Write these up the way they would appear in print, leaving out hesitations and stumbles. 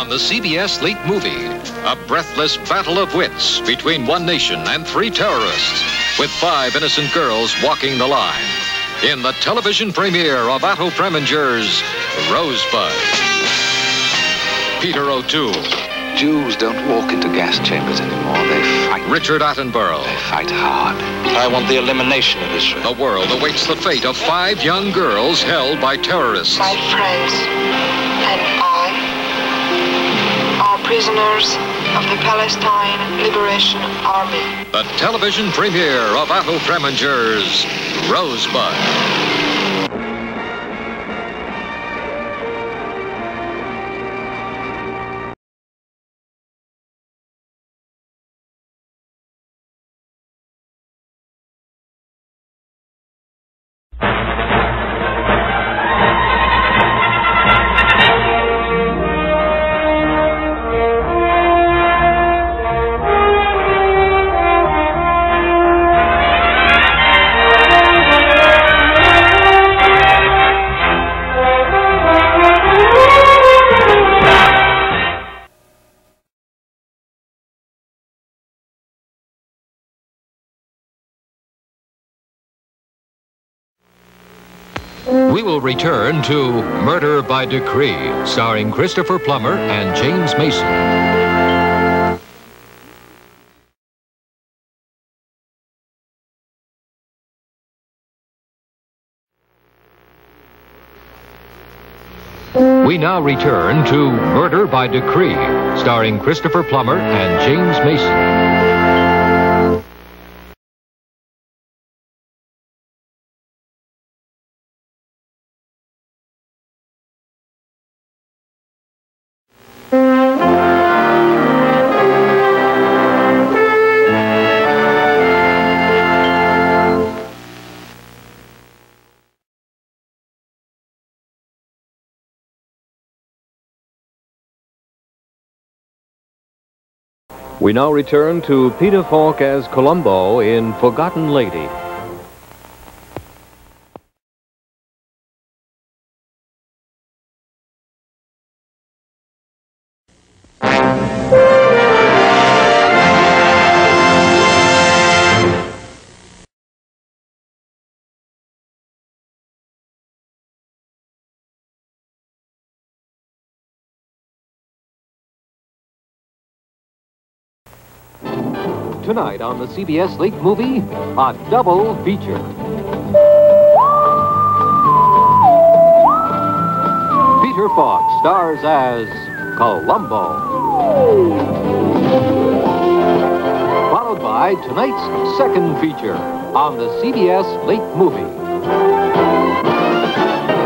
on the CBS Late Movie, a breathless battle of wits between one nation and 3 terrorists, with 5 innocent girls walking the line. In the television premiere of Otto Preminger's Rosebud. Peter O'Toole. Jews don't walk into gas chambers anymore. They fight. Richard Attenborough. They fight hard. I want the elimination of Israel. The world awaits the fate of 5 young girls held by terrorists. My friends and I are prisoners of the Palestine Liberation Army. The television premiere of Otto Preminger's Rosebud. We will return to Murder by Decree, starring Christopher Plummer and James Mason. We now return to Murder by Decree, starring Christopher Plummer and James Mason. We now return to Peter Falk as Columbo in Forgotten Lady. Tonight on the CBS Late Movie, a double feature. Peter Falk stars as Columbo. Followed by tonight's second feature on the CBS Late Movie.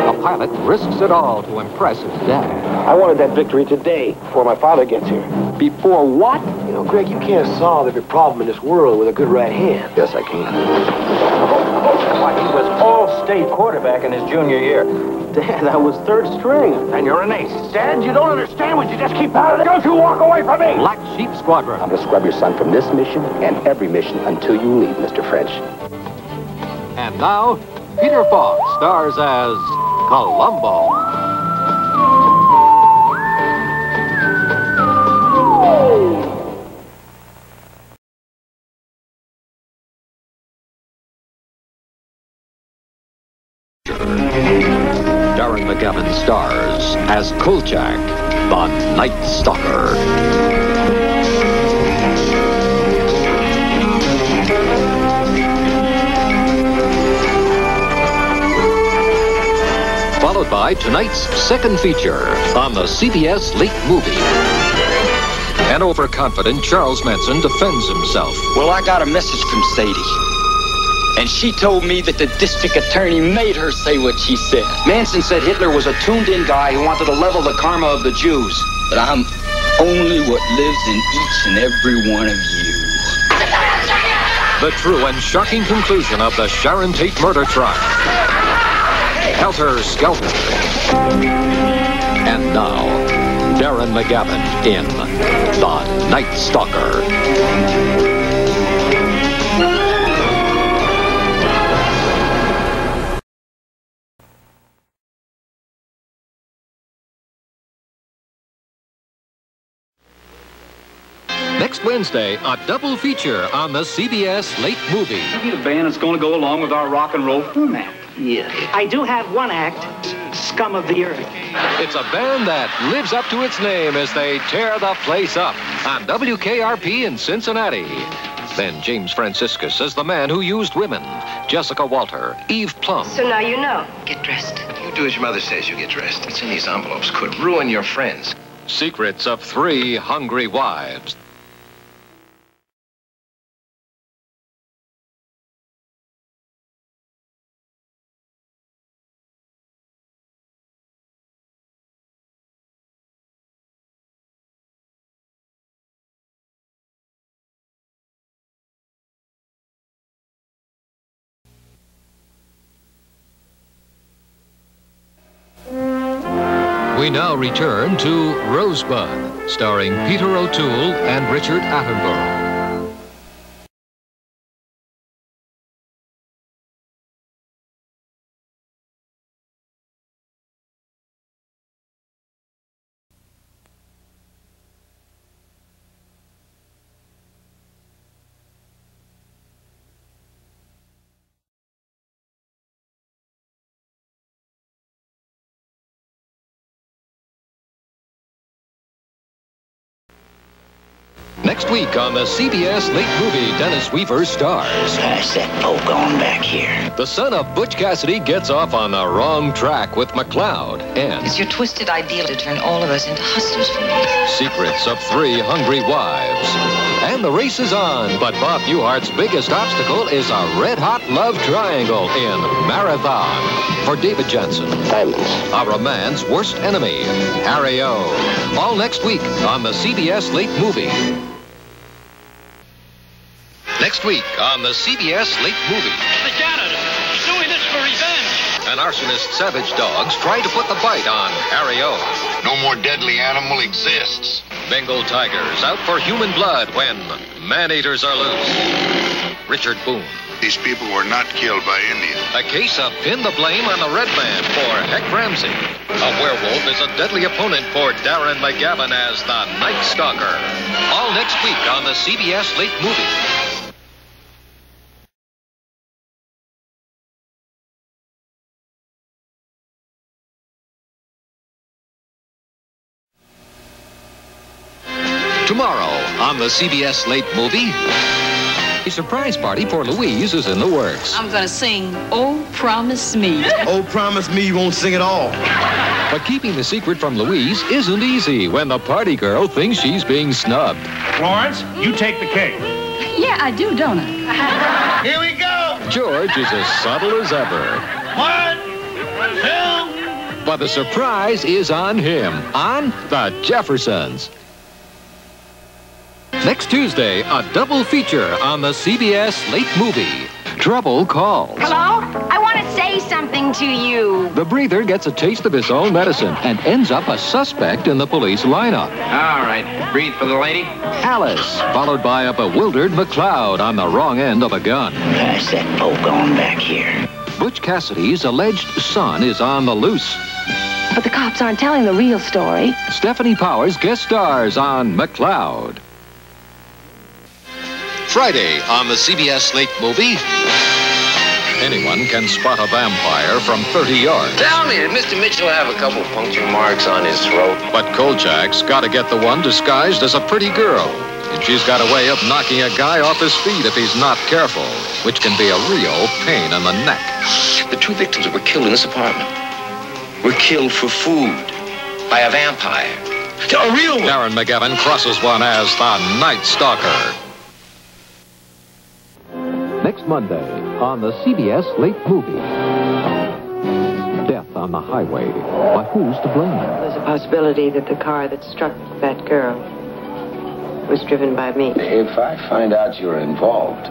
The pilot risks it all to impress his dad. I wanted that victory today, before my father gets here. Before what? You know, Greg, you can't solve every problem in this world with a good right hand. Yes, I can. Why, he was all-state quarterback in his junior year. Dad, I was third string. And you're an ace. Dad, you don't understand. Would you just keep out of it? Don't you walk away from me! Black Sheep Squadron. I'm gonna scrub your son from this mission and every mission until you leave, Mr. French. And now, Peter Falk stars as Columbo. Darren McGavin stars as Kolchak, the Night Stalker. Followed by tonight's second feature on the CBS Late Movie. An overconfident Charles Manson defends himself. Well, I got a message from Sadie. And she told me that the district attorney made her say what she said. Manson said Hitler was a tuned-in guy who wanted to level the karma of the Jews. But I'm only what lives in each and every one of you. The true and shocking conclusion of the Sharon Tate murder trial. Helter Skelter. And now, Darren McGavin in The Night Stalker. Next Wednesday, a double feature on the CBS Late Movie. We need a band that's going to go along with our rock and roll format. Yeah. I do have one act, Scum of the Earth. It's a band that lives up to its name as they tear the place up on WKRP in Cincinnati. Then James Franciscus as the man who used women. Jessica Walter, Eve Plum. So now you know. Get dressed. You do as your mother says, you get dressed. What's in these envelopes could ruin your friends. Secrets of 3 Hungry Wives. We now return to Rosebud, starring Peter O'Toole and Richard Attenborough. Next week on the CBS Late Movie, Dennis Weaver stars. Pass that poke on back here. The son of Butch Cassidy gets off on the wrong track with McLeod. And It's your twisted ideal to turn all of us into hustlers for me. Secrets of 3 Hungry Wives. And the race is on, but Bob Newhart's biggest obstacle is a red-hot love triangle in Marathon. For David Jensen, Diamonds. a romance's worst enemy, Harry O. All next week on the CBS Late Movie. Next week on the CBS Late Movie. The janitor. He's doing this for revenge. An arsonist savage dogs try to put the bite on Harry O. No more deadly animal exists. Bengal tigers out for human blood when man-eaters are loose. Richard Boone. These people were not killed by Indians. A case of pin the blame on the red man for Heck Ramsey. A werewolf is a deadly opponent for Darren McGavin as the Night Stalker. All next week on the CBS Late Movie. Tomorrow on the CBS Late Movie, a surprise party for Louise is in the works. I'm gonna sing Oh Promise Me. Oh, promise me you won't sing at all. But keeping the secret from Louise isn't easy when the party girl thinks she's being snubbed. Florence, you take the cake. Yeah, I do, don't I? Here we go. George is as subtle as ever. 1, 2. But the surprise is on him, on the Jeffersons. Next Tuesday, a double feature on the CBS Late Movie. Trouble Calls. Hello? I want to say something to you. The breather gets a taste of his own medicine and ends up a suspect in the police lineup. All right, breathe for the lady. Alice, followed by a bewildered McLeod on the wrong end of a gun. Pass that poke on back here. Butch Cassidy's alleged son is on the loose. But the cops aren't telling the real story. Stephanie Powers guest stars on McLeod. Friday on the CBS Late Movie. Anyone can spot a vampire from 30 yards. Tell me, did Mr. Mitchell have a couple puncture marks on his throat? But Kolchak's got to get the one disguised as a pretty girl. And she's got a way of knocking a guy off his feet if he's not careful, which can be a real pain in the neck. The 2 victims that were killed in this apartment were killed for food by a vampire. A real one. Darren McGavin crosses one as the Night Stalker. Next Monday on the CBS Late Movie. Death on the highway. But who's to blame? There's a possibility that the car that struck that girl was driven by me. If I find out you're involved,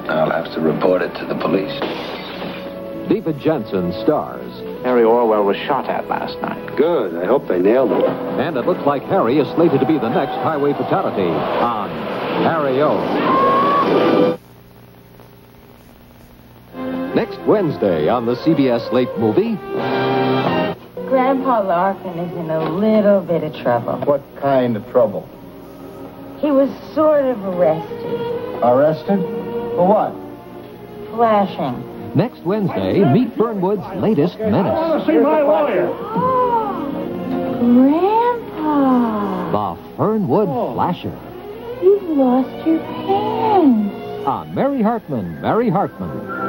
I'll have to report it to the police. David Jensen stars. Harry Orwell was shot at last night. Good. I hope they nailed him. And it looks like Harry is slated to be the next highway fatality on Harry O. Next Wednesday on the CBS Late Movie. Grandpa Larkin is in a little bit of trouble. What kind of trouble? He was sort of arrested. Arrested? For what? Flashing. Next Wednesday, meet Fernwood's latest menace. I want to see my lawyer. Grandpa. The Fernwood Flasher. You've lost your pants. Mary Hartman.